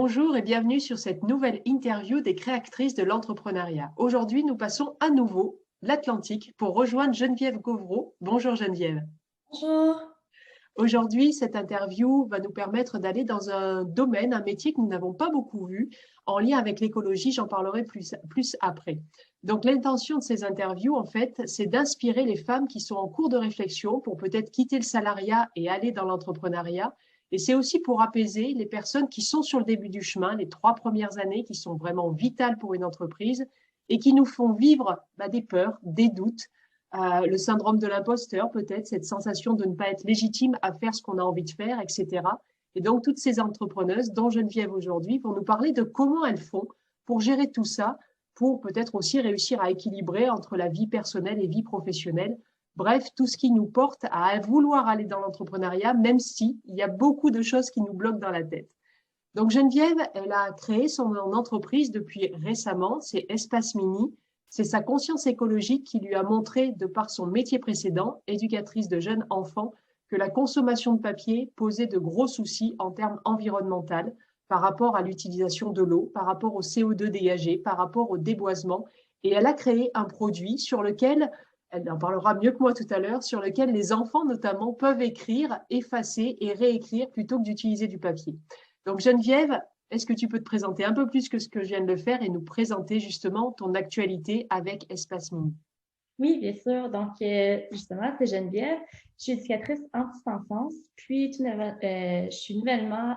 Bonjour et bienvenue sur cette nouvelle interview des créatrices de l'entrepreneuriat. Aujourd'hui, nous passons à nouveau l'Atlantique pour rejoindre Geneviève Gauvreau. Bonjour Geneviève. Bonjour. Aujourd'hui, cette interview va nous permettre d'aller dans un domaine, un métier que nous n'avons pas beaucoup vu en lien avec l'écologie. J'en parlerai plus après. Donc, l'intention de ces interviews, en fait, c'est d'inspirer les femmes qui sont en cours de réflexion pour peut-être quitter le salariat et aller dans l'entrepreneuriat. Et c'est aussi pour apaiser les personnes qui sont sur le début du chemin, les 3 premières années qui sont vraiment vitales pour une entreprise et qui nous font vivre des peurs, des doutes, le syndrome de l'imposteur, peut-être, cette sensation de ne pas être légitime à faire ce qu'on a envie de faire, etc. Et donc, toutes ces entrepreneuses, dont Geneviève aujourd'hui, vont nous parler de comment elles font pour gérer tout ça, pour peut-être aussi réussir à équilibrer entre la vie personnelle et vie professionnelle. Bref, tout ce qui nous porte à vouloir aller dans l'entrepreneuriat, même si il y a beaucoup de choses qui nous bloquent dans la tête. Donc Geneviève, elle a créé son entreprise depuis récemment, c'est Espace Mini. C'est sa conscience écologique qui lui a montré, de par son métier précédent, éducatrice de jeunes enfants, que la consommation de papier posait de gros soucis en termes environnementaux par rapport à l'utilisation de l'eau, par rapport au CO2 dégagé, par rapport au déboisement. Et elle a créé un produit sur lequel, elle en parlera mieux que moi tout à l'heure, sur lequel les enfants notamment peuvent écrire, effacer et réécrire plutôt que d'utiliser du papier. Donc Geneviève, est-ce que tu peux te présenter un peu plus que ce que je viens de le faire et nous présenter justement ton actualité avec Espace Mini? Oui, bien sûr. Donc, justement, c'est Geneviève. Je suis éducatrice en petite enfance, puis je suis nouvellement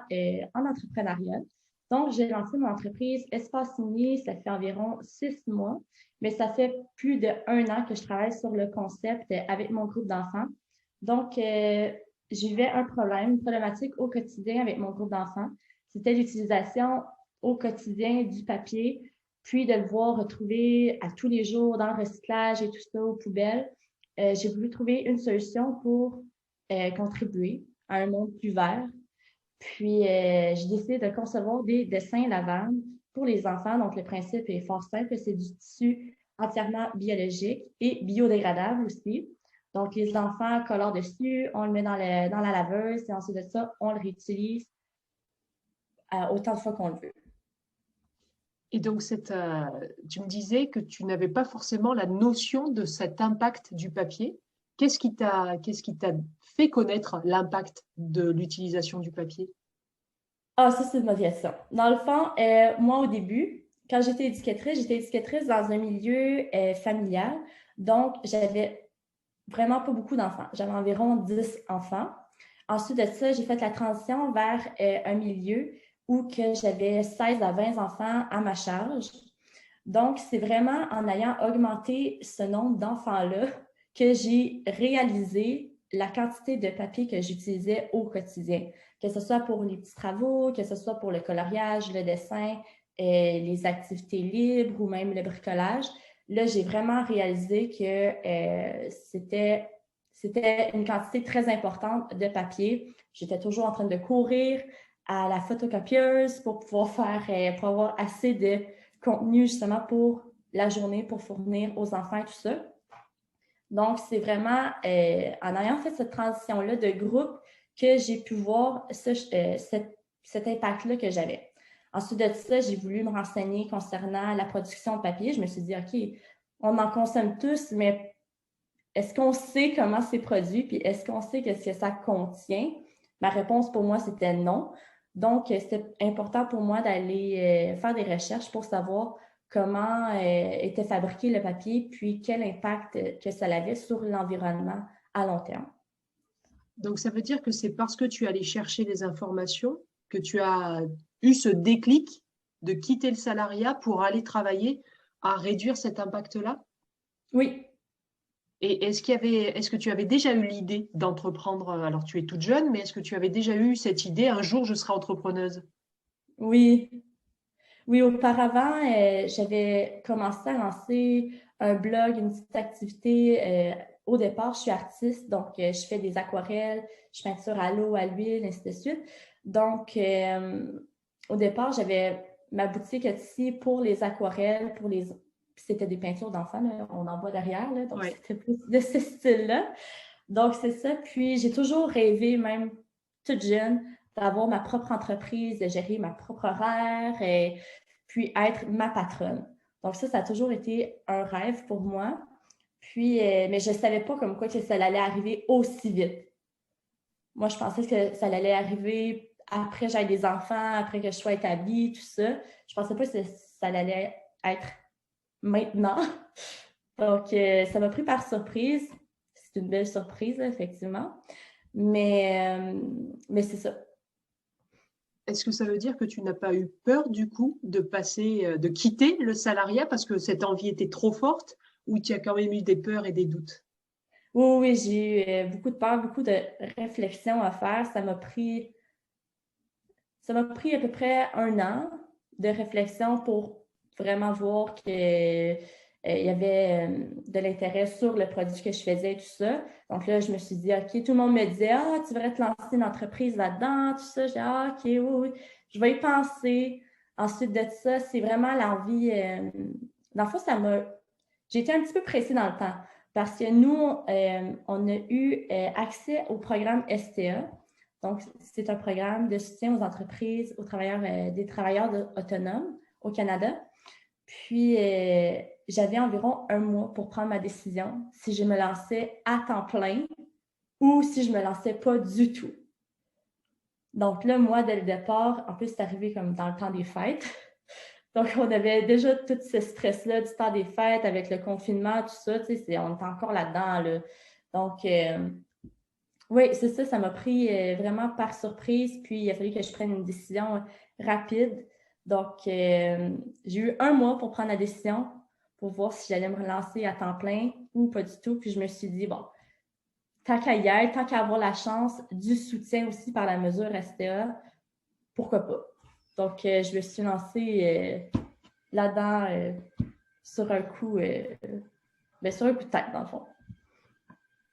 en entrepreneuriat. Donc, j'ai lancé mon entreprise Espace Mini, ça fait environ 6 mois, mais ça fait plus d'1 an que je travaille sur le concept avec mon groupe d'enfants. Donc, je vivais une problématique au quotidien avec mon groupe d'enfants. C'était l'utilisation au quotidien du papier, puis de le voir retrouver à tous les jours dans le recyclage et tout ça aux poubelles. J'ai voulu trouver une solution pour contribuer à un monde plus vert. Puis, j'ai décidé de concevoir des dessins lavables pour les enfants. Donc, le principe est fort simple, c'est du tissu entièrement biologique et biodégradable aussi. Donc, les enfants colorent dessus, on le met dans la laveuse et ensuite de ça, on le réutilise autant de fois qu'on le veut. Et donc, tu me disais que tu n'avais pas forcément la notion de cet impact du papier. Qu'est-ce qui t'a fait connaître l'impact de l'utilisation du papier? Ah, ça, c'est une bonne question. Dans le fond, moi, au début, quand j'étais éducatrice dans un milieu familial. Donc, j'avais vraiment pas beaucoup d'enfants. J'avais environ 10 enfants. Ensuite de ça, j'ai fait la transition vers un milieu où que j'avais 16 à 20 enfants à ma charge. Donc, c'est vraiment en ayant augmenté ce nombre d'enfants-là que j'ai réalisé la quantité de papier que j'utilisais au quotidien, que ce soit pour les petits travaux, que ce soit pour le coloriage, le dessin, les activités libres ou même le bricolage. Là, j'ai vraiment réalisé que c'était une quantité très importante de papier. J'étais toujours en train de courir à la photocopieuse pour pouvoir pour avoir assez de contenu justement pour la journée, pour fournir aux enfants et tout ça. Donc, c'est vraiment en ayant fait cette transition-là de groupe que j'ai pu voir cet impact-là que j'avais. Ensuite de ça, j'ai voulu me renseigner concernant la production de papier. Je me suis dit, OK, on en consomme tous, mais est-ce qu'on sait comment c'est produit, puis est-ce qu'on sait qu'est-ce que ça contient? Ma réponse pour moi, c'était non. Donc, c'était important pour moi d'aller faire des recherches pour savoir comment était fabriqué le papier, puis quel impact que ça avait sur l'environnement à long terme. Donc, ça veut dire que c'est parce que tu es allé chercher des informations que tu as eu ce déclic de quitter le salariat pour aller travailler à réduire cet impact-là? Oui, Et est-ce que tu avais déjà eu l'idée d'entreprendre, alors tu es toute jeune, mais est-ce que tu avais déjà eu cette idée, un jour je serai entrepreneuse? oui, oui. Auparavant, j'avais commencé à lancer un blog, une petite activité. Au départ, je suis artiste, donc je fais des aquarelles, je peinture à l'eau, à l'huile, ainsi de suite. Donc, au départ, j'avais ma boutique Etsy pour les aquarelles, c'était des peintures d'enfants, là, on en voit derrière, là, donc Ouais. c'était plus de ce style-là. Donc, c'est ça. Puis, j'ai toujours rêvé, même toute jeune, d'avoir ma propre entreprise, de gérer ma propre horaire et puis être ma patronne. Donc ça a toujours été un rêve pour moi. Puis, mais je ne savais pas comme quoi que ça allait arriver aussi vite. Moi, je pensais que ça allait arriver après que j'aie des enfants, après que je sois établie, tout ça. Je ne pensais pas que ça allait être maintenant. Donc, ça m'a pris par surprise. C'est une belle surprise, effectivement. Mais c'est ça. Est-ce que ça veut dire que tu n'as pas eu peur du coup de passer, de quitter le salariat parce que cette envie était trop forte ou tu as quand même eu des peurs et des doutes? Oui, j'ai eu beaucoup de peur, beaucoup de réflexions à faire. Ça m'a pris à peu près 1 an de réflexion pour vraiment voir qu'il y avait de l'intérêt sur le produit que je faisais et tout ça. Donc là, je me suis dit, OK, tout le monde me disait, ah, tu devrais te lancer une entreprise là-dedans, tout ça. J'ai dit, ah, OK, oui, oui, je vais y penser. Ensuite de ça, c'est vraiment l'envie. Dans le fond, j'ai été un petit peu pressée dans le temps parce que nous, on a eu accès au programme STA. Donc, c'est un programme de soutien aux entreprises, aux travailleurs, des travailleurs autonomes au Canada. Puis, j'avais environ 1 mois pour prendre ma décision si je me lançais à temps plein ou si je ne me lançais pas du tout. Donc là, moi, dès le départ, en plus, c'est arrivé comme dans le temps des fêtes. Donc, on avait déjà tout ce stress-là du temps des fêtes avec le confinement, tout ça. Tu sais, on est encore là-dedans. Là. Donc, oui, c'est ça, ça m'a pris vraiment par surprise. Puis, il a fallu que je prenne une décision rapide. Donc, j'ai eu 1 mois pour prendre la décision pour voir si j'allais me relancer à temps plein ou pas du tout. Puis, je me suis dit, bon, tant qu'à y être, tant qu'à avoir la chance du soutien aussi par la mesure STA, pourquoi pas? Donc, je me suis lancée là-dedans sur un coup, sur un coup de tête, dans le fond.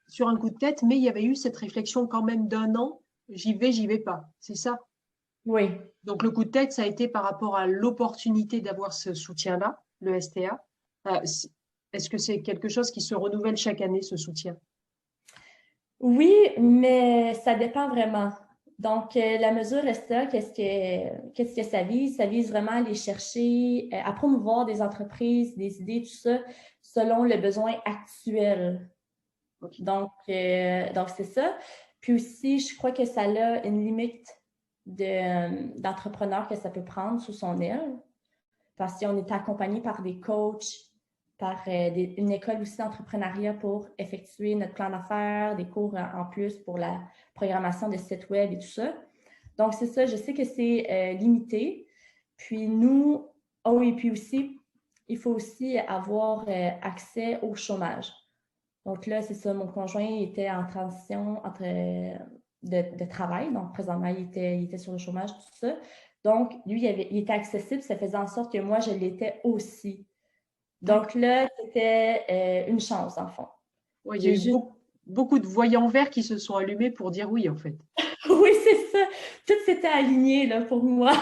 Sur un coup de tête, mais il y avait eu cette réflexion quand même d'1 an, j'y vais pas, c'est ça? Oui. Donc le coup de tête, ça a été par rapport à l'opportunité d'avoir ce soutien-là, le STA. Est-ce que c'est quelque chose qui se renouvelle chaque année, ce soutien? Oui, mais ça dépend vraiment. Donc, la mesure STA, qu'est-ce que ça vise? Ça vise vraiment à aller chercher, à promouvoir des entreprises, des idées, tout ça, selon le besoin actuel. Okay. Donc c'est ça. Puis aussi, je crois que ça a une limite d'entrepreneurs que ça peut prendre sous son aile, parce qu'on est accompagné par des coachs, par une école aussi d'entrepreneuriat pour effectuer notre plan d'affaires, des cours en plus pour la programmation de sites web et tout ça. Donc, c'est ça, je sais que c'est limité. Puis nous, et puis aussi, il faut aussi avoir accès au chômage. Donc là, c'est ça, mon conjoint était en transition de travail. Donc, présentement, il était sur le chômage, tout ça. Donc, lui, il était accessible. Ça faisait en sorte que moi, je l'étais aussi. Donc là, c'était une chance, en fond. Oui, il y a eu beaucoup de voyants verts qui se sont allumés pour dire oui, en fait. Oui, c'est ça. Tout s'était aligné là, pour moi.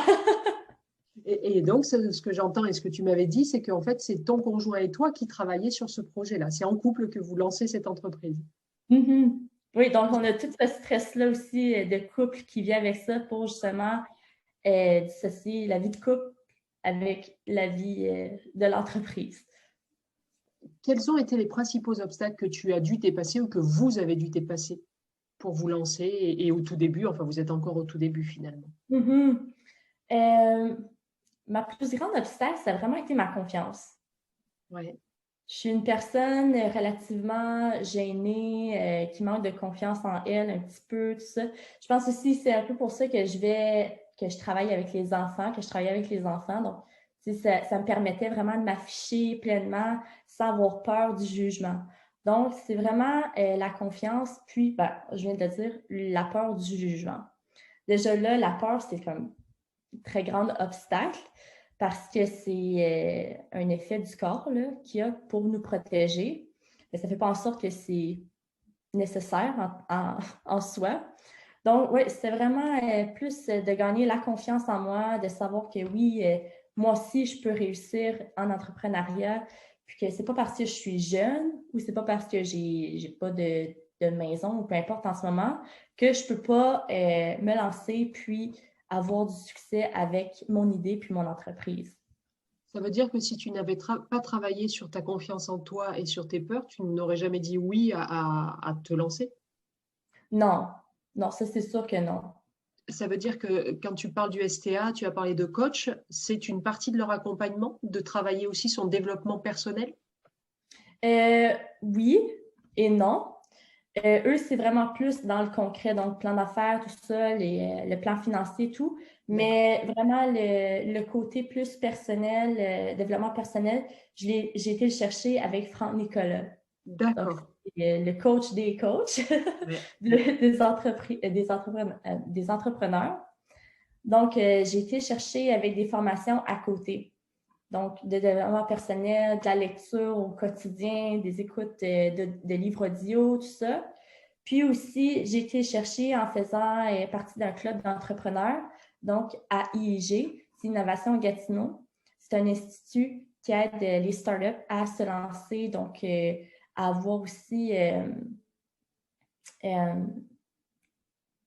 Et donc, ce que j'entends et ce que tu m'avais dit, c'est qu'en fait, c'est ton conjoint et toi qui travaillez sur ce projet-là. C'est en couple que vous lancez cette entreprise. Mm-hmm. Oui, donc on a tout ce stress-là aussi de couple qui vient avec ça pour justement dissocier la vie de couple avec la vie de l'entreprise. Quels ont été les principaux obstacles que tu as dû dépasser ou que vous avez dû dépasser pour vous lancer et au tout début, enfin vous êtes encore au tout début finalement? Ma plus grande obstacle, ça a vraiment été ma confiance. Ouais. Je suis une personne relativement gênée, qui manque de confiance en elle un petit peu, tout ça. Je pense aussi c'est un peu pour ça que je travaille avec les enfants, Donc, ça me permettait vraiment de m'afficher pleinement sans avoir peur du jugement. Donc, c'est vraiment la confiance, puis, je viens de le dire, la peur du jugement. Déjà là, la peur, c'est comme un très grand obstacle parce que c'est un effet du corps qu'il y a pour nous protéger. Mais ça ne fait pas en sorte que c'est nécessaire en soi. Donc, oui, c'est vraiment plus de gagner la confiance en moi, de savoir que oui, moi aussi, je peux réussir en entrepreneuriat, puis que c'est pas parce que je suis jeune ou c'est pas parce que j'ai pas de de maison ou peu importe en ce moment, que je ne peux pas me lancer puis avoir du succès avec mon idée puis mon entreprise. Ça veut dire que si tu n'avais pas travaillé sur ta confiance en toi et sur tes peurs, tu n'aurais jamais dit oui à te lancer. Non, non, ça c'est sûr que non. Ça veut dire que quand tu parles du STA, tu as parlé de coach, c'est une partie de leur accompagnement, de travailler aussi son développement personnel? Oui et non. Eux, c'est vraiment plus dans le concret, donc plan d'affaires, tout ça, le plan financier, tout. D'accord. Mais vraiment, le côté plus personnel, développement personnel, j'ai été le chercher avec Franck Nicolas. Donc, D'accord. c'est le coach des coachs, Ouais. des entrepreneurs. Donc, j'ai été chercher avec des formations à côté. Donc, de développement personnel, de la lecture au quotidien, des écoutes de livres audio, tout ça. Puis aussi, j'ai été chercher en faisant partie d'un club d'entrepreneurs, donc à IIG, c'est Innovation Gatineau. C'est un institut qui aide les startups à se lancer, donc à avoir aussi euh,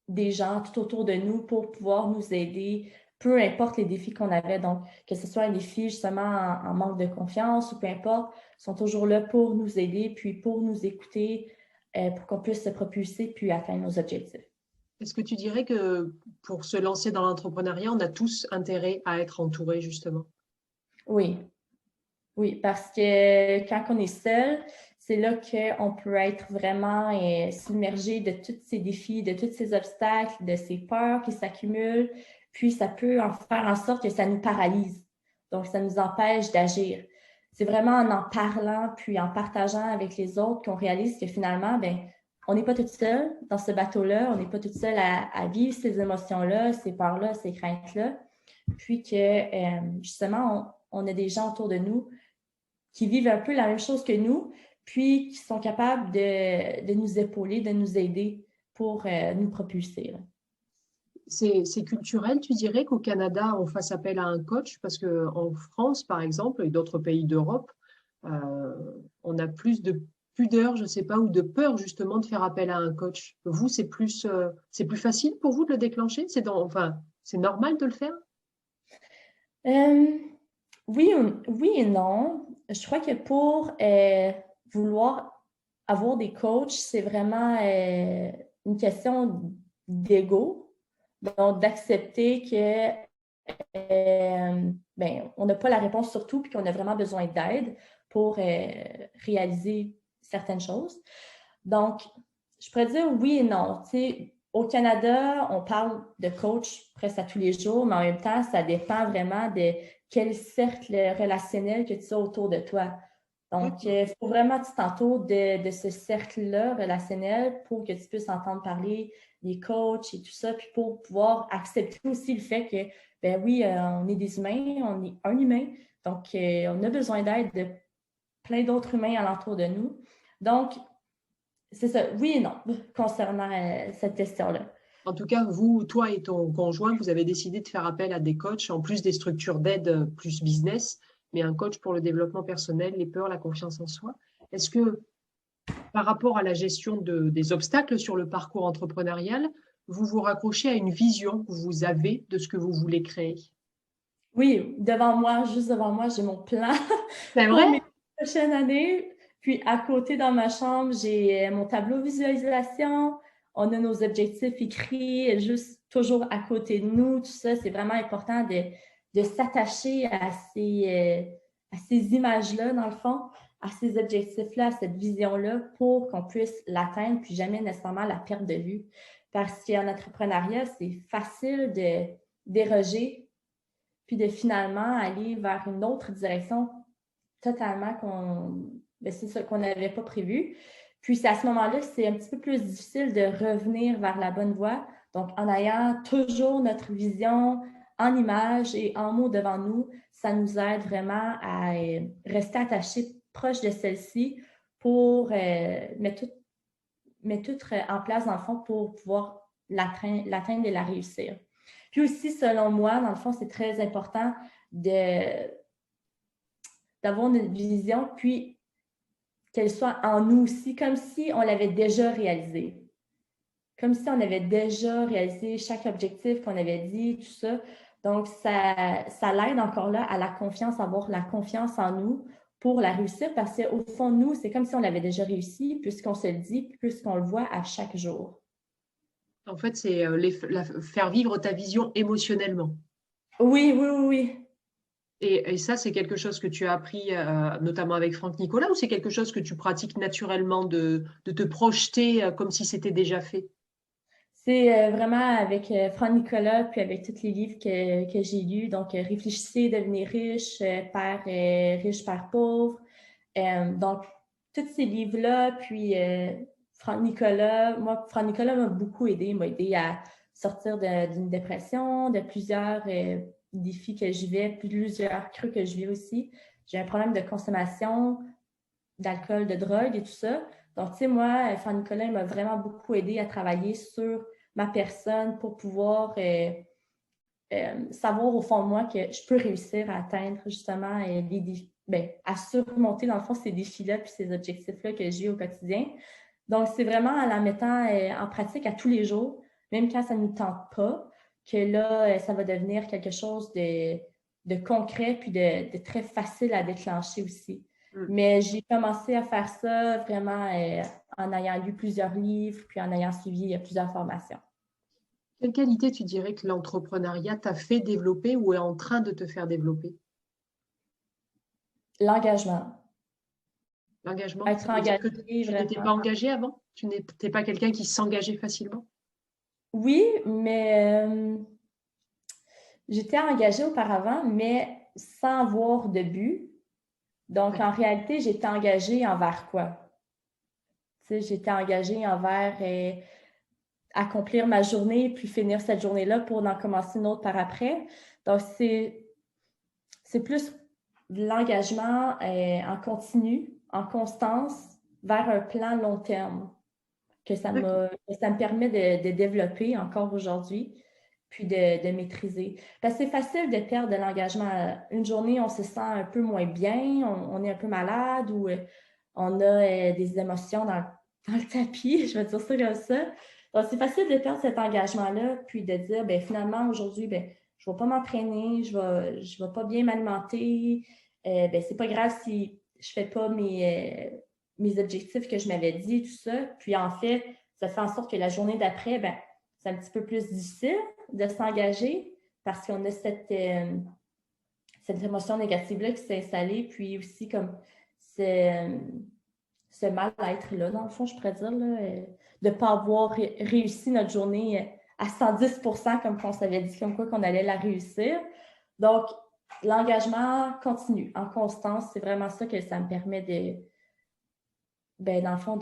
des gens tout autour de nous pour pouvoir nous aider, peu importe les défis qu'on avait. Donc, que ce soit un défi justement en manque de confiance ou peu importe, ils sont toujours là pour nous aider, puis pour nous écouter, pour qu'on puisse se propulser puis atteindre nos objectifs. Est-ce que tu dirais que pour se lancer dans l'entrepreneuriat, on a tous intérêt à être entouré, justement? Oui, oui, parce que quand on est seul, c'est là qu'on peut être vraiment submergé de tous ces défis, de tous ces obstacles, de ces peurs qui s'accumulent. Puis, ça peut en faire en sorte que ça nous paralyse. Donc, ça nous empêche d'agir. C'est vraiment en parlant, puis en partageant avec les autres qu'on réalise que finalement, ben, on n'est pas tout seul dans ce bateau-là, on n'est pas tout seul à vivre ces émotions-là, ces peurs-là, ces craintes-là. Puis que, justement, on a des gens autour de nous qui vivent un peu la même chose que nous, puis qui sont capables de nous épauler, de nous aider pour nous propulser. Là. C'est culturel, tu dirais qu'au Canada, on fasse appel à un coach parce qu'en France, par exemple, et d'autres pays d'Europe, euh, on a plus de pudeur, je ne sais pas, ou de peur justement de faire appel à un coach. Vous, c'est plus facile pour vous de le déclencher? Enfin, c'est normal de le faire? Euh, oui, oui et non. Je crois que pour vouloir avoir des coachs, c'est vraiment une question d'ego. Donc, d'accepter que on n'a pas la réponse sur tout, puis qu'on a vraiment besoin d'aide pour réaliser certaines choses. Donc, je pourrais dire oui et non. Tu sais, au Canada, on parle de coach presque à tous les jours, mais en même temps, ça dépend vraiment de quel cercle relationnel que tu as autour de toi. Donc, D'accord. il faut vraiment que tu t'entoures de ce cercle-là relationnel pour que tu puisses entendre parler des coachs et tout ça, puis pour pouvoir accepter aussi le fait que, ben oui, on est des humains, on est un humain, donc on a besoin d'aide de plein d'autres humains alentour de nous. Donc, c'est ça, oui et non, concernant cette question-là. En tout cas, vous, toi et ton conjoint, vous avez décidé de faire appel à des coachs, en plus des structures d'aide plus business, mais un coach pour le développement personnel, les peurs, la confiance en soi. Est-ce que par rapport à la gestion des obstacles sur le parcours entrepreneurial, vous vous raccrochez à une vision que vous avez de ce que vous voulez créer? Oui, devant moi, juste devant moi, j'ai mon plan C'est vrai? pour mes prochaines années. Puis à côté, dans ma chambre, j'ai mon tableau visualisation. On a nos objectifs écrits, juste toujours à côté de nous. Tout ça, c'est vraiment important de s'attacher à ces images-là, dans le fond, à ces objectifs-là, à cette vision-là, pour qu'on puisse l'atteindre, puis jamais nécessairement la perte de vue. Parce qu'en entrepreneuriat, c'est facile de déroger puis de finalement aller vers une autre direction totalement c'est ça qu'on n'avait pas prévu. Puis c'est à ce moment-là que c'est un petit peu plus difficile de revenir vers la bonne voie. Donc, en ayant toujours notre vision en images et en mots devant nous, ça nous aide vraiment à rester attachés proche de celle-ci pour mettre tout en place, dans le fond, pour pouvoir l'atteindre et la réussir. Puis aussi, selon moi, dans le fond, c'est très important d'avoir une vision, puis qu'elle soit en nous aussi, comme si on l'avait déjà réalisé. Comme si on avait déjà réalisé chaque objectif qu'on avait dit, tout ça. Donc, ça l'aide encore là à la confiance, à avoir la confiance en nous pour la réussir, parce qu'au fond de nous, c'est comme si on l'avait déjà réussi, puisqu'on se le dit, puisqu'on le voit à chaque jour. En fait, c'est faire vivre ta vision émotionnellement. Oui, oui, oui, oui. Et ça, c'est quelque chose que tu as appris notamment avec Franck Nicolas, ou c'est quelque chose que tu pratiques naturellement de te projeter comme si c'était déjà fait? C'est vraiment avec Franck Nicolas, puis avec tous les livres que j'ai lus. Donc, Réfléchissez, devenez riche, Père riche, Père pauvre. Donc, tous ces livres-là, puis Franck Nicolas, moi, Franck Nicolas m'a beaucoup aidé. Il m'a aidé à sortir d'une dépression, de plusieurs défis que je vivais, plusieurs creux que je vis aussi. J'ai un problème de consommation d'alcool, de drogue et tout ça. Donc, tu sais, moi, Franck Nicolas m'a vraiment beaucoup aidé à travailler sur ma personne pour pouvoir savoir au fond de moi que je peux réussir à atteindre justement les défis, à surmonter dans le fond ces défis-là puis ces objectifs-là que j'ai au quotidien. Donc, c'est vraiment en la mettant en pratique à tous les jours, même quand ça ne nous tente pas, que là, ça va devenir quelque chose de concret puis de très facile à déclencher aussi. Mm. Mais j'ai commencé à faire ça vraiment en ayant lu plusieurs livres puis en ayant suivi plusieurs formations. Quelle qualité tu dirais que l'entrepreneuriat t'a fait développer ou est en train de te faire développer? L'engagement. L'engagement, ça Être veut dire que engagé tu n'étais vraiment. pas engagé avant? Tu n'étais pas quelqu'un qui s'engageait facilement? Oui, mais j'étais engagée auparavant, mais sans voir de but. Donc, en D'accord. réalité, j'étais engagée envers quoi? Tu sais, j'étais engagée envers accomplir ma journée, puis finir cette journée-là pour en commencer une autre par après. Donc, c'est plus de l'engagement en continu, en constance, vers un plan long terme que ça D'accord. me permet de développer encore aujourd'hui, puis de maîtriser. Parce que c'est facile de perdre de l'engagement. Une journée, on se sent un peu moins bien, on est un peu malade ou on a des émotions dans le tapis, je vais dire ça comme ça. Donc, c'est facile de perdre cet engagement-là, puis de dire, ben finalement, aujourd'hui, ben, je ne vais pas m'entraîner, je vais pas bien m'alimenter. Ben, c'est pas grave si je fais pas mes objectifs que je m'avais dit, tout ça. Puis en fait, ça fait en sorte que la journée d'après, ben, c'est un petit peu plus difficile de s'engager parce qu'on a cette émotion négative-là qui s'est installée, puis aussi comme ce mal-être-là, dans le fond, je pourrais dire, là, de ne pas avoir réussi notre journée à 110% comme on s'avait dit, comme quoi qu'on allait la réussir. Donc, l'engagement continue, en constance, c'est vraiment ça que ça me permet dans le fond,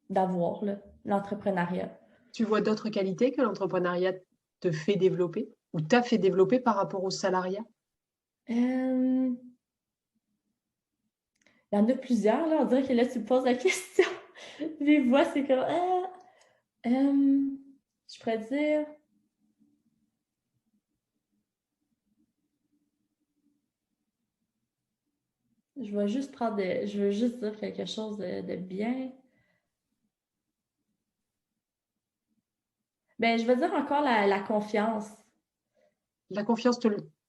d'avoir l'entrepreneuriat. Tu vois d'autres qualités que l'entrepreneuriat te fait développer ou t'a fait développer par rapport au salariat? Il y en a plusieurs, là. On dirait que là, tu me poses la question. Les voix, c'est comme... je pourrais dire... Je veux juste dire quelque chose de bien. Je veux dire encore la confiance. La confiance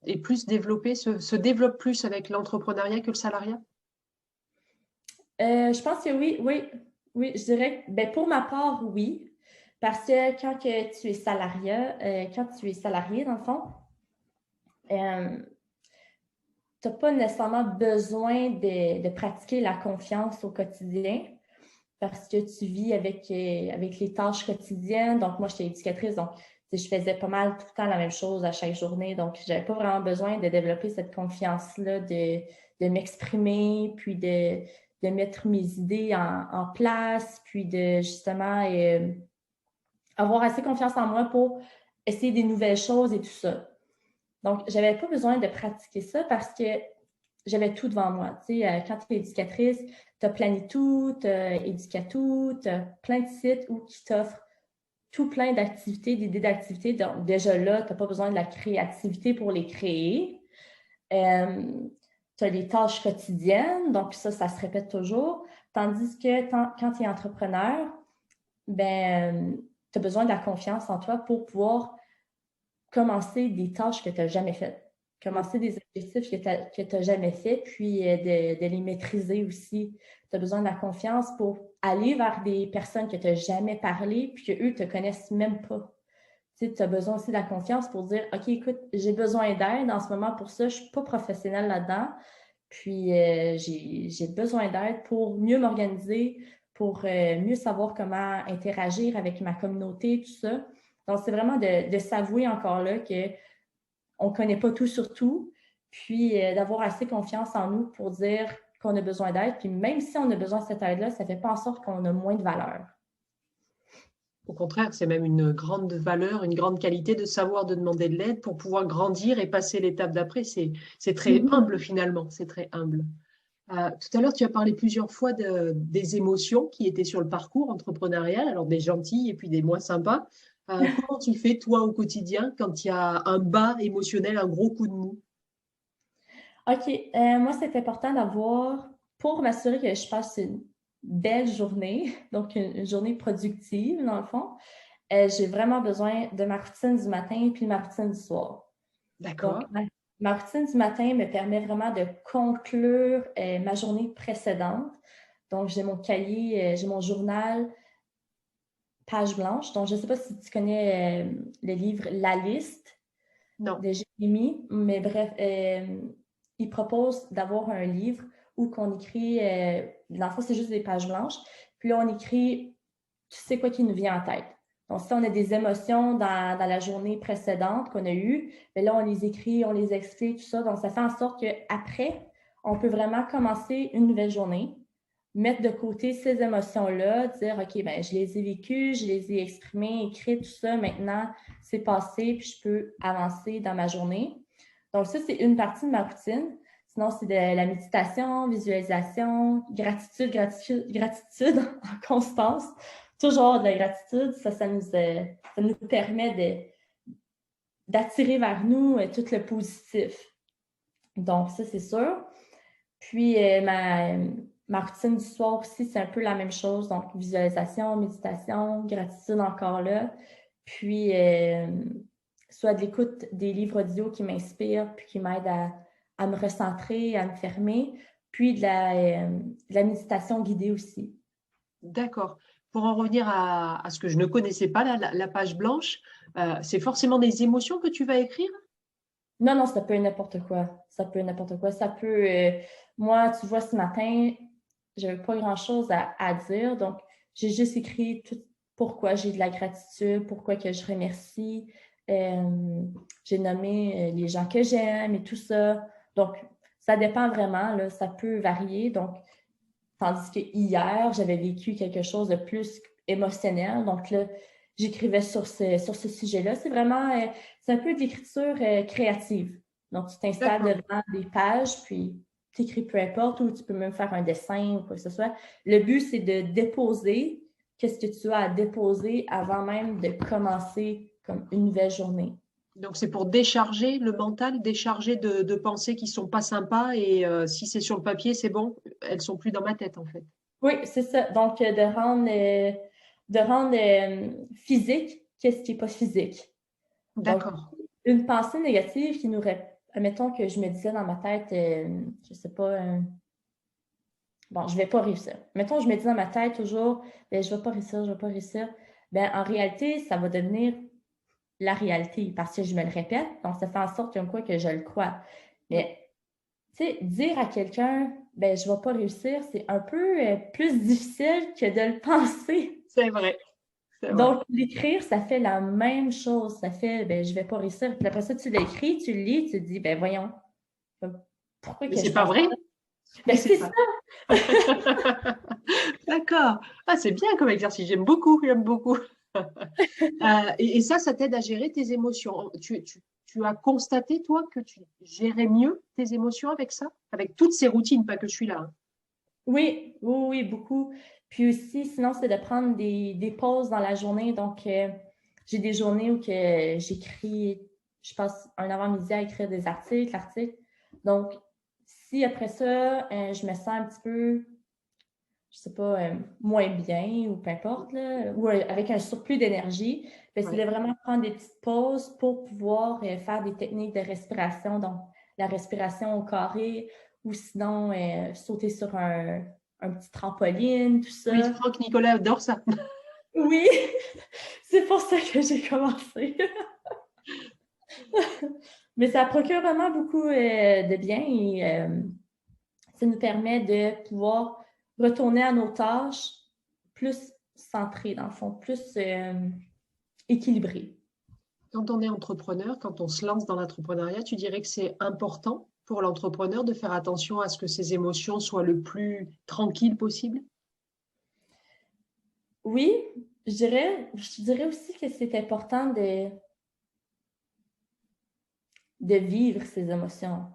est plus développée, se développe plus avec l'entrepreneuriat que le salariat? Je pense que oui, oui, oui. Je dirais, pour ma part, oui. Parce que quand que tu es quand tu es salarié, dans le fond, tu n'as pas nécessairement besoin de pratiquer la confiance au quotidien parce que tu vis avec les tâches quotidiennes. Donc, moi, j'étais éducatrice, donc je faisais pas mal tout le temps la même chose à chaque journée. Donc, je n'avais pas vraiment besoin de développer cette confiance-là, de m'exprimer, puis de mettre mes idées en place, puis de justement avoir assez confiance en moi pour essayer des nouvelles choses et tout ça. Donc, je n'avais pas besoin de pratiquer ça parce que j'avais tout devant moi. Tu sais, quand tu es éducatrice, tu as Planitou, tu as Éducatou, tu as plein de sites qui t'offrent tout plein d'activités, d'idées d'activités. Donc, déjà là, tu n'as pas besoin de la créativité pour les créer. tu as les tâches quotidiennes, donc ça se répète toujours. Tandis que quand tu es entrepreneur, ben, tu as besoin de la confiance en toi pour pouvoir commencer des tâches que tu n'as jamais faites, commencer des objectifs que tu n'as jamais faits, puis de les maîtriser aussi. Tu as besoin de la confiance pour aller vers des personnes que tu n'as jamais parlé, puis qu'eux ne te connaissent même pas. Tu as besoin aussi de la confiance pour dire, OK, écoute, j'ai besoin d'aide en ce moment pour ça, je ne suis pas professionnelle là-dedans, puis j'ai besoin d'aide pour mieux m'organiser, pour mieux savoir comment interagir avec ma communauté, tout ça. Donc, c'est vraiment de s'avouer encore là qu'on ne connaît pas tout sur tout, puis d'avoir assez confiance en nous pour dire qu'on a besoin d'aide. Puis même si on a besoin de cette aide-là, ça ne fait pas en sorte qu'on a moins de valeur. Au contraire, c'est même une grande valeur, une grande qualité de savoir de demander de l'aide pour pouvoir grandir et passer l'étape d'après. C'est très humble finalement, c'est très humble. Tout à l'heure, tu as parlé plusieurs fois des émotions qui étaient sur le parcours entrepreneurial, alors des gentilles et puis des moins sympas. Comment tu fais, toi, au quotidien, quand il y a un bas émotionnel, un gros coup de mou? OK. Moi, c'est important d'avoir, pour m'assurer que je passe une belle journée, donc une journée productive, dans le fond, j'ai vraiment besoin de ma routine du matin puis de ma routine du soir. Donc, D'accord. ma routine du matin me permet vraiment de conclure ma journée précédente. Donc, j'ai mon cahier, j'ai mon journal, page blanche. Donc, je ne sais pas si tu connais le livre La Liste Non. de Jérémy, mais bref, il propose d'avoir un livre où qu'on écrit, dans le fond, c'est juste des pages blanches, puis là, on écrit, tu sais quoi qui nous vient en tête. Donc, si on a des émotions dans la journée précédente qu'on a eues, bien là, on les écrit, on les explique, tout ça. Donc, ça fait en sorte qu'après, on peut vraiment commencer une nouvelle journée, mettre de côté ces émotions-là, dire, OK, ben, je les ai vécues, je les ai exprimées, écrites, tout ça. Maintenant, c'est passé, puis je peux avancer dans ma journée. Donc, ça, c'est une partie de ma routine. Sinon, c'est de la méditation, visualisation, gratitude, gratitude, gratitude en constance. Toujours de la gratitude, ça nous permet d'attirer vers nous tout le positif. Donc, ça, c'est sûr. Puis, ma routine du soir aussi, c'est un peu la même chose. Donc, visualisation, méditation, gratitude encore là. Puis, soit de l'écoute des livres audio qui m'inspirent puis qui m'aident à me recentrer, à me fermer. Puis, de la méditation guidée aussi. D'accord. Pour en revenir à ce que je ne connaissais pas, la page blanche, c'est forcément des émotions que tu vas écrire? Non, non, ça peut être n'importe quoi. Ça peut être n'importe quoi. Ça peut. Moi, tu vois, ce matin, j'avais pas grand-chose à dire. Donc, j'ai juste écrit tout pourquoi j'ai de la gratitude, pourquoi que je remercie. J'ai nommé les gens que j'aime et tout ça. Donc, ça dépend vraiment, là, ça peut varier. Donc, tandis que hier, j'avais vécu quelque chose de plus émotionnel. Donc là, j'écrivais sur ce sujet-là. C'est vraiment, c'est un peu de l'écriture créative. Donc, tu t'installes D'accord. devant des pages, puis tu écris peu importe, ou tu peux même faire un dessin ou quoi que ce soit. Le but, c'est de déposer qu'est-ce que tu as à déposer avant même de commencer comme une nouvelle journée. Donc, c'est pour décharger le mental, décharger de pensées qui sont pas sympas et si c'est sur le papier, c'est bon, elles sont plus dans ma tête en fait. Oui, c'est ça. Donc, de rendre physique qu'est-ce qui n'est pas physique. Donc, D'accord. une pensée négative qui nous... Admettons que je me disais dans ma tête, je ne sais pas, bon, je ne vais pas réussir. Mettons, je me dis dans ma tête toujours, ben, je ne vais pas réussir, je ne vais pas réussir. Ben, en réalité, ça va devenir la réalité parce que je me le répète. Donc, ça fait en sorte comme quoi que je le crois. Mm. Mais, tu sais, dire à quelqu'un, ben, je ne vais pas réussir, c'est un peu plus difficile que de le penser. C'est vrai, c'est vrai. Donc, l'écrire, ça fait la même chose. Ça fait, ben, je vais pas réussir. Puis après ça, tu l'écris, tu le lis, tu te dis, ben, voyons, pourquoi Mais que c'est je pas pense vrai? ça? Mais Ben, c'est c'est ça. pas. D'accord. Ah, c'est bien comme exercice. J'aime beaucoup, j'aime beaucoup. Et ça t'aide à gérer tes émotions. Tu as constaté, toi, que tu gérais mieux tes émotions avec ça? Avec toutes ces routines, pas que je suis là. Hein. Oui, oui, oui, beaucoup. Puis aussi, sinon, c'est de prendre des pauses dans la journée. Donc, j'ai des journées où que j'écris, je passe un avant-midi à écrire des articles. Donc, si après ça, je me sens un petit peu, je sais pas, moins bien ou peu importe, là, ou avec un surplus d'énergie, ben, c'est de vraiment prendre des petites pauses pour pouvoir faire des techniques de respiration, donc la respiration au carré, ou sinon sauter sur un petit trampoline, tout ça. Oui, je crois que Nicolas adore ça. Oui, c'est pour ça que j'ai commencé. Mais ça procure vraiment beaucoup de bien et ça nous permet de pouvoir retourner à nos tâches plus centrées, dans le fond, plus équilibrées. Quand on est entrepreneur, quand on se lance dans l'entrepreneuriat, tu dirais que c'est important pour l'entrepreneur de faire attention à ce que ses émotions soient le plus tranquilles possible? Oui, je dirais aussi que c'est important de vivre ses émotions.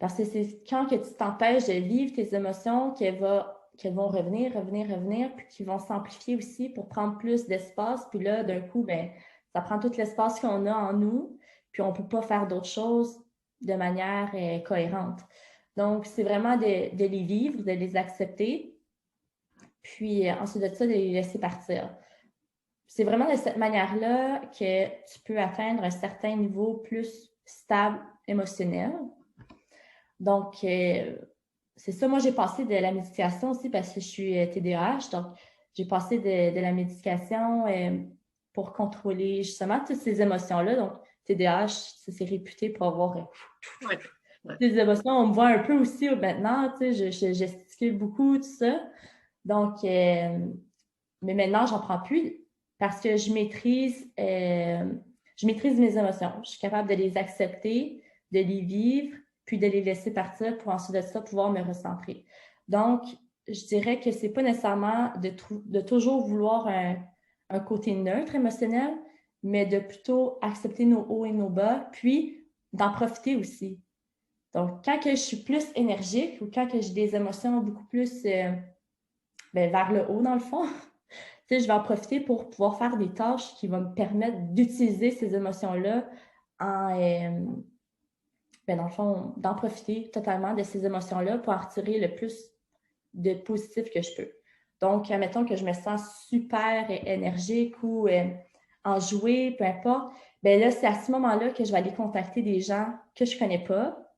Parce que c'est quand que tu t'empêches de vivre tes émotions qu'elles vont revenir, puis qui vont s'amplifier aussi pour prendre plus d'espace. Puis là, d'un coup, ben, ça prend tout l'espace qu'on a en nous, puis on ne peut pas faire d'autres choses de manière cohérente. Donc, c'est vraiment de les vivre, de les accepter, puis ensuite de ça, de les laisser partir. C'est vraiment de cette manière-là que tu peux atteindre un certain niveau plus stable émotionnel. Donc, c'est ça. Moi, j'ai passé de la médication aussi parce que je suis TDAH. Donc, j'ai passé de la médication pour contrôler justement toutes ces émotions-là. Donc, TDAH, c'est réputé pour avoir des émotions. On me voit un peu aussi maintenant. Tu sais, je gesticule beaucoup, tout ça. Donc, mais maintenant, j'en prends plus parce que je maîtrise mes émotions. Je suis capable de les accepter, de les vivre, puis de les laisser partir pour ensuite de ça pouvoir me recentrer. Donc, je dirais que c'est pas nécessairement de toujours vouloir un côté neutre émotionnel, mais de plutôt accepter nos hauts et nos bas, puis d'en profiter aussi. Donc, quand que je suis plus énergique ou quand que j'ai des émotions beaucoup plus vers le haut, dans le fond, tu sais, je vais en profiter pour pouvoir faire des tâches qui vont me permettre d'utiliser ces émotions-là dans le fond, d'en profiter totalement de ces émotions-là pour en retirer le plus de positif que je peux. Donc, admettons que je me sens super énergique ou enjouée, peu importe, bien là, c'est à ce moment-là que je vais aller contacter des gens que je ne connais pas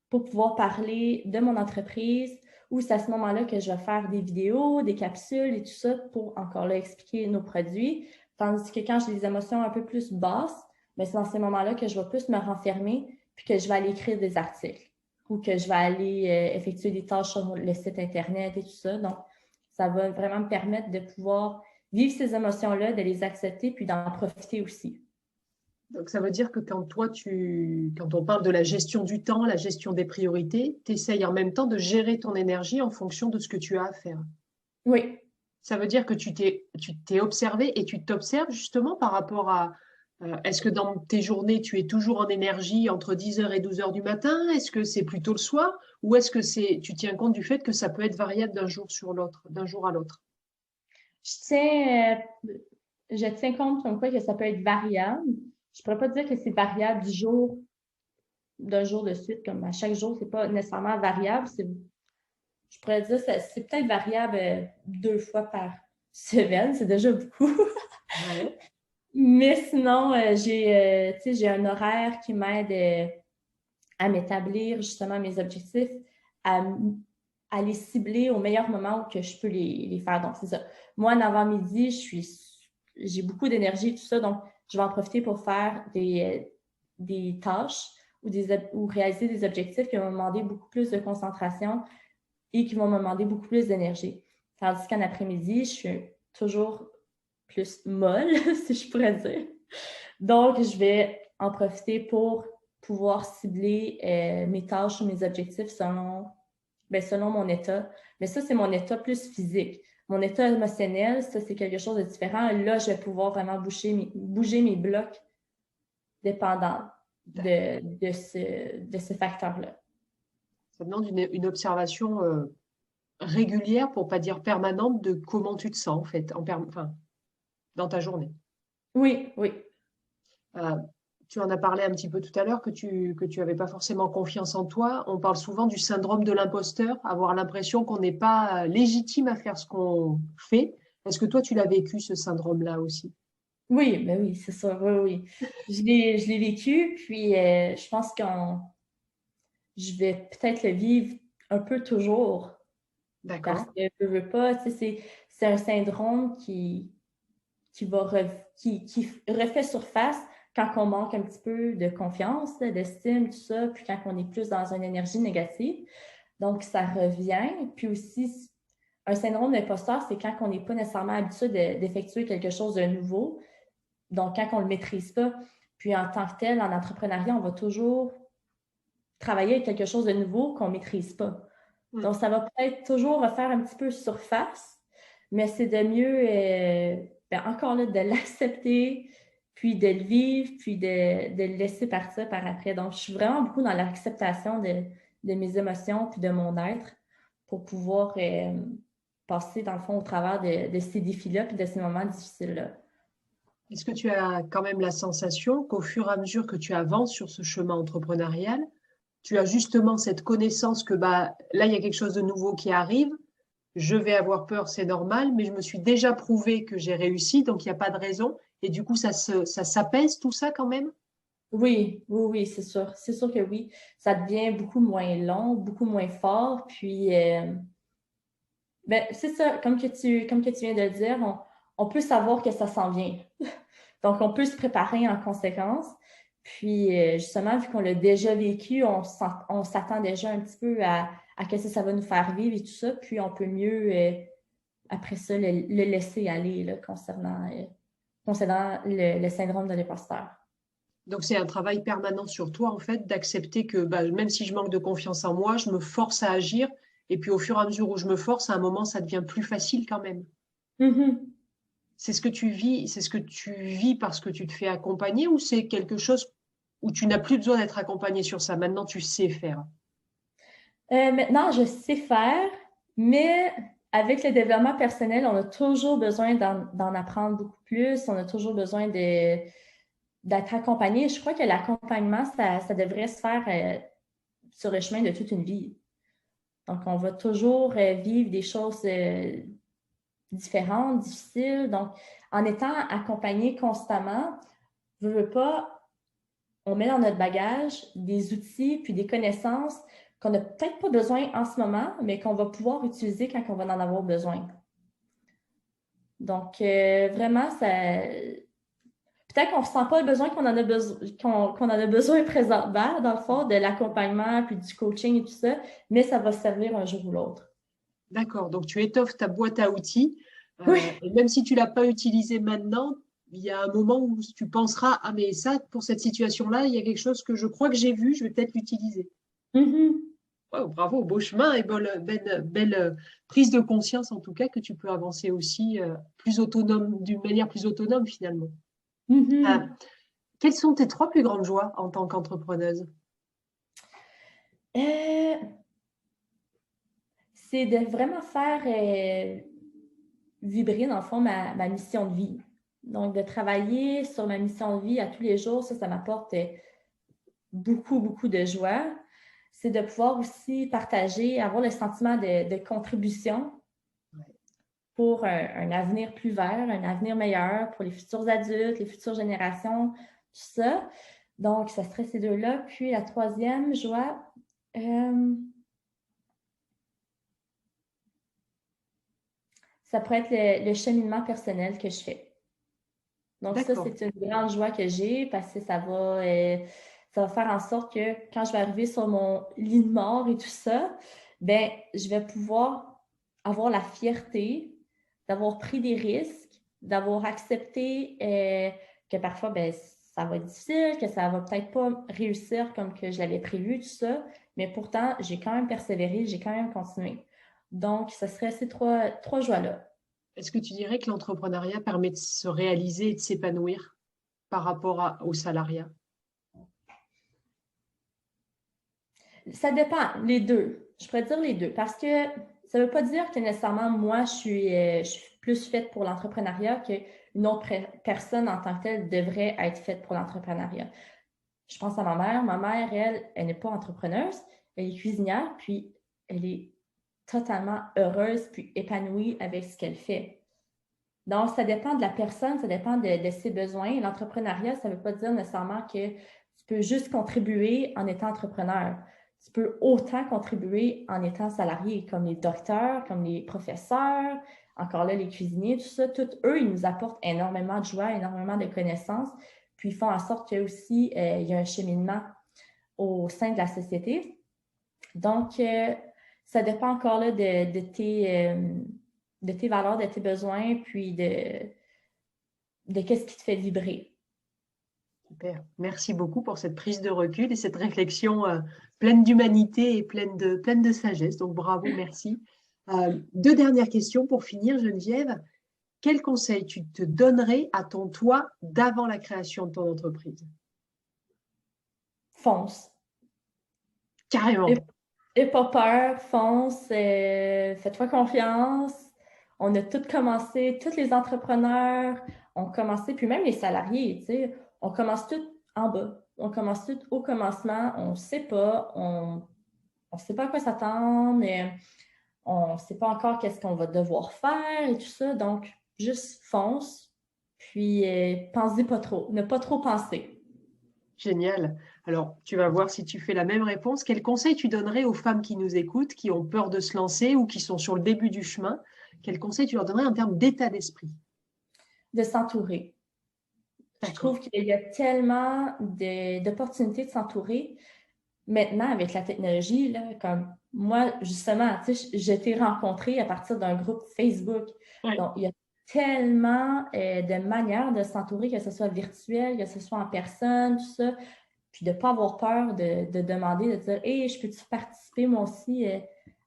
pour pouvoir parler de mon entreprise, ou c'est à ce moment-là que je vais faire des vidéos, des capsules et tout ça pour encore là expliquer nos produits. Tandis que quand j'ai des émotions un peu plus basses, c'est dans ces moments-là que je vais plus me renfermer puis que je vais aller écrire des articles ou que je vais aller effectuer des tâches sur le site Internet et tout ça. Donc, ça va vraiment me permettre de pouvoir vivre ces émotions-là, de les accepter puis d'en profiter aussi. Donc, ça veut dire que quand on parle de la gestion du temps, la gestion des priorités, tu essayes en même temps de gérer ton énergie en fonction de ce que tu as à faire. Oui. Ça veut dire que tu t'es observé et tu t'observes justement par rapport à, est-ce que dans tes journées, tu es toujours en énergie entre 10h et 12h du matin? Est-ce que c'est plutôt le soir? Ou est-ce que tu tiens compte du fait que ça peut être variable d'un jour sur l'autre, d'un jour à l'autre? Je tiens compte comme quoi que ça peut être variable. Je ne pourrais pas dire que c'est variable d'un jour de suite, comme à chaque jour, c'est pas nécessairement variable. Je pourrais dire que c'est peut-être variable 2 fois par semaine, c'est déjà beaucoup. Ouais. Mais sinon, j'ai un horaire qui m'aide à m'établir justement mes objectifs, à, à les cibler au meilleur moment où que je peux les faire. Donc, c'est ça. Moi, en avant-midi, j'ai beaucoup d'énergie, tout ça, donc je vais en profiter pour faire des tâches ou réaliser des objectifs qui vont me demander beaucoup plus de concentration et qui vont me demander beaucoup plus d'énergie. Tandis qu'en après-midi, je suis toujours plus molle, si je pourrais dire. Donc, je vais en profiter pour pouvoir cibler mes tâches ou mes objectifs selon mon état. Mais ça, c'est mon état plus physique. Mon état émotionnel, ça, c'est quelque chose de différent. Là, je vais pouvoir vraiment bouger mes blocs dépendants de ce facteur-là. Ça demande une observation régulière, pour pas dire permanente, de comment tu te sens en fait, enfin, dans ta journée. Oui, oui. Euh, Tu en as parlé un petit peu tout à l'heure que tu avais pas forcément confiance en toi. On parle souvent du syndrome de l'imposteur, avoir l'impression qu'on n'est pas légitime à faire ce qu'on fait. Est-ce que toi, tu l'as vécu, ce syndrome-là aussi? Oui, ben oui, c'est ça, oui, oui. Je l'ai vécu, puis je pense que je vais peut-être le vivre un peu toujours, parce D'accord. que je veux pas, tu sais, c'est un syndrome qui refait surface quand on manque un petit peu de confiance, d'estime, tout ça, puis quand on est plus dans une énergie négative. Donc, ça revient. Puis aussi, un syndrome d'imposteur, c'est quand on n'est pas nécessairement habitué d'effectuer quelque chose de nouveau. Donc, quand on ne le maîtrise pas. Puis, en tant que tel, en entrepreneuriat, on va toujours travailler avec quelque chose de nouveau qu'on ne maîtrise pas. Mm. Donc, ça va peut-être toujours refaire un petit peu surface, mais c'est de mieux, encore là, de l'accepter, puis de le vivre, puis de le laisser partir par après. Donc, je suis vraiment beaucoup dans l'acceptation de mes émotions, puis de mon être, pour pouvoir passer, dans le fond, au travers de ces défis-là, puis de ces moments difficiles-là. Est-ce que tu as quand même la sensation qu'au fur et à mesure que tu avances sur ce chemin entrepreneurial, tu as justement cette connaissance que bah, là, il y a quelque chose de nouveau qui arrive, je vais avoir peur, c'est normal, mais je me suis déjà prouvé que j'ai réussi, donc il n'y a pas de raison. Et du coup, ça s'apaise tout ça quand même? Oui, oui, oui, c'est sûr. C'est sûr que oui. Ça devient beaucoup moins long, beaucoup moins fort. Puis, ben, c'est ça, comme que tu viens de le dire, on peut savoir que ça s'en vient. Donc, on peut se préparer en conséquence. Puis, justement, vu qu'on l'a déjà vécu, on s'attend déjà un petit peu à ce que ça va nous faire vivre et tout ça. Puis, on peut mieux, après ça, le laisser aller là, concernant le syndrome de l'imposteur. Donc c'est un travail permanent sur toi, en fait, d'accepter que bah, même si je manque de confiance en moi, je me force à agir. Et puis au fur et à mesure où je me force, à un moment, ça devient plus facile quand même. Mhm. C'est ce que tu vis, c'est ce que tu vis parce que tu te fais accompagner ou c'est quelque chose où tu n'as plus besoin d'être accompagné sur ça. Maintenant, tu sais faire. Maintenant, je sais faire, mais avec le développement personnel, on a toujours besoin d'en apprendre beaucoup plus. On a toujours besoin d'être accompagné. Je crois que l'accompagnement, ça devrait se faire sur le chemin de toute une vie. Donc, on va toujours vivre des choses différentes, difficiles. Donc, en étant accompagné constamment, je veux pas, on met dans notre bagage des outils puis des connaissances qu'on n'a peut-être pas besoin en ce moment, mais qu'on va pouvoir utiliser quand on va en avoir besoin. Donc, vraiment, peut-être qu'on ne ressent pas le besoin qu'on en a besoin présentement, dans le fond, de l'accompagnement puis du coaching et tout ça, mais ça va servir un jour ou l'autre. D'accord. Donc tu étoffes ta boîte à outils. Oui. Et même si tu l'as pas utilisé maintenant, il y a un moment où tu penseras, ah mais ça, pour cette situation-là, il y a quelque chose que je crois que j'ai vu, je vais peut-être l'utiliser. Mhm. Wow, bravo, beau chemin et belle prise de conscience en tout cas que tu peux avancer aussi plus autonome, d'une manière plus autonome finalement. Euh, Mhm. Quelles sont tes trois plus grandes joies en tant qu'entrepreneuse? Euh, c'est de vraiment faire vibrer, dans le fond, ma mission de vie. Donc, de travailler sur ma mission de vie à tous les jours, ça m'apporte beaucoup, beaucoup de joie. C'est de pouvoir aussi partager, avoir le sentiment de contribution pour un avenir plus vert, un avenir meilleur pour les futurs adultes, les futures générations, tout ça. Donc, ça serait ces deux-là. Puis la troisième joie, euh, ça pourrait être le cheminement personnel que je fais. Donc, ça, D'accord. c'est une grande joie que j'ai parce que ça va faire en sorte que quand je vais arriver sur mon lit de mort et tout ça, ben, je vais pouvoir avoir la fierté d'avoir pris des risques, d'avoir accepté que parfois, ben, ça va être difficile, que ça va peut-être pas réussir comme que je l'avais prévu, tout ça, mais pourtant, j'ai quand même persévéré, j'ai quand même continué. Donc, ce serait ces trois joies-là. Est-ce que tu dirais que l'entrepreneuriat permet de se réaliser et de s'épanouir par rapport au salariat? Ça dépend, les deux. Je pourrais dire les deux parce que ça ne veut pas dire que nécessairement moi, je suis plus faite pour l'entrepreneuriat qu'une autre personne en tant que telle devrait être faite pour l'entrepreneuriat. Je pense à ma mère. Ma mère, elle n'est pas entrepreneuse, elle est cuisinière, puis elle est totalement heureuse puis épanouie avec ce qu'elle fait. Donc, ça dépend de la personne, ça dépend de ses besoins. L'entrepreneuriat, ça ne veut pas dire nécessairement que tu peux juste contribuer en étant entrepreneur. Tu peux autant contribuer en étant salarié, comme les docteurs, comme les professeurs, encore là, les cuisiniers, tout ça. Tous eux, ils nous apportent énormément de joie, énormément de connaissances, puis ils font en sorte qu'il y a aussi il y a un cheminement au sein de la société. Donc, ça dépend encore là de tes valeurs, de tes besoins, puis de qu'est-ce qui te fait vibrer. Super. Merci beaucoup pour cette prise de recul et cette réflexion pleine d'humanité et pleine de sagesse. Donc, bravo, merci. Deux dernières questions pour finir, Geneviève. Quel conseil tu te donnerais à ton toi d'avant la création de ton entreprise? Fonce. Carrément. Et pas peur, fonce, fais-toi confiance. On a tous commencé, tous les entrepreneurs ont commencé, puis même les salariés, tu sais, on commence tous en bas. On commence tous au commencement, on ne sait pas, on sait pas à quoi s'attendre, on ne sait pas encore qu'est-ce qu'on va devoir faire et tout ça. Donc, juste fonce, puis pense-y pas trop, ne pas trop penser. Génial. Alors, tu vas voir si tu fais la même réponse. Quel conseil tu donnerais aux femmes qui nous écoutent, qui ont peur de se lancer ou qui sont sur le début du chemin? Quel conseil tu leur donnerais en termes d'état d'esprit? De s'entourer. Je trouve qu'il y a tellement d'opportunités de s'entourer. Maintenant, avec la technologie, là, comme moi, justement, je t'ai rencontré à partir d'un groupe Facebook. Oui. Donc, il y a tellement de manières de s'entourer, que ce soit virtuel, que ce soit en personne, tout ça. Puis de ne pas avoir peur de demander, de dire « Hey, je peux-tu participer moi aussi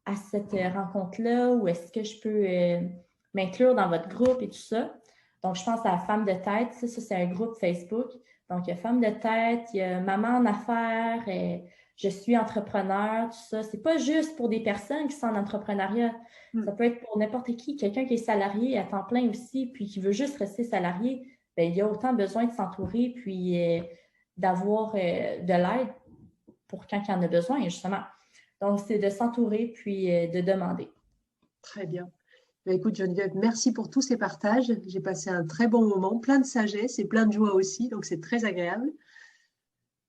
à cette rencontre-là ou est-ce que je peux m'inclure dans votre groupe et tout ça? » Donc, je pense à Femmes de tête. Ça c'est un groupe Facebook. Donc, il y a Femmes de tête, il y a Maman en affaires, je suis entrepreneur, tout ça. C'est pas juste pour des personnes qui sont en entrepreneuriat. Ça peut être pour n'importe qui. Quelqu'un qui est salarié à temps plein aussi, puis qui veut juste rester salarié, bien, il y a autant besoin de s'entourer, puis d'avoir de l'aide pour quand il y en a besoin, justement. Donc, c'est de s'entourer, puis de demander. Très bien. Écoute, Geneviève, merci pour tous ces partages. J'ai passé un très bon moment, plein de sagesse et plein de joie aussi, donc c'est très agréable.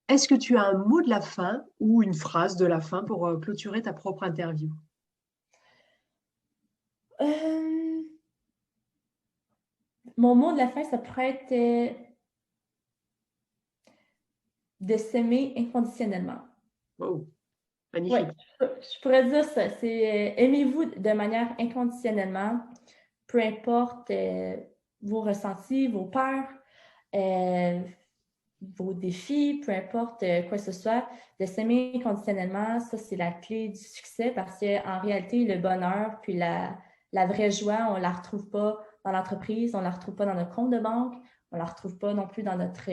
Est-ce que tu as un mot de la fin ou une phrase de la fin pour clôturer ta propre interview? Mon mot de la fin, ça pourrait être de s'aimer inconditionnellement. Oh, magnifique. Oui, je pourrais dire ça. C'est aimez-vous de manière inconditionnellement, peu importe vos ressentis, vos peurs, vos défis, peu importe quoi que ce soit, de s'aimer inconditionnellement, ça, c'est la clé du succès parce qu'en réalité, le bonheur puis la vraie joie, on ne la retrouve pas dans l'entreprise, on ne la retrouve pas dans notre compte de banque, on ne la retrouve pas non plus dans notre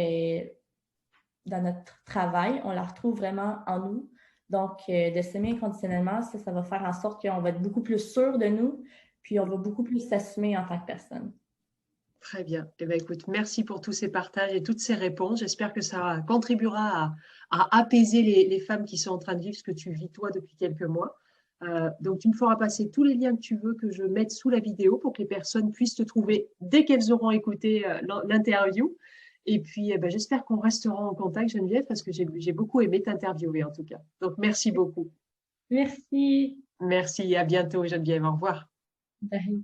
travail, on la retrouve vraiment en nous. Donc, de s'aimer inconditionnellement, ça va faire en sorte qu'on va être beaucoup plus sûr de nous, puis on va beaucoup plus s'assumer en tant que personne. Très bien. Eh bien, écoute, merci pour tous ces partages et toutes ces réponses. J'espère que ça contribuera à apaiser les femmes qui sont en train de vivre ce que tu vis toi depuis quelques mois. Donc, tu me feras passer tous les liens que tu veux que je mette sous la vidéo pour que les personnes puissent te trouver dès qu'elles auront écouté l'interview. Et puis, eh ben, j'espère qu'on restera en contact, Geneviève, parce que j'ai beaucoup aimé t'interviewer en tout cas. Donc, merci beaucoup. Merci. Merci, à bientôt, Geneviève. Au revoir. Bye.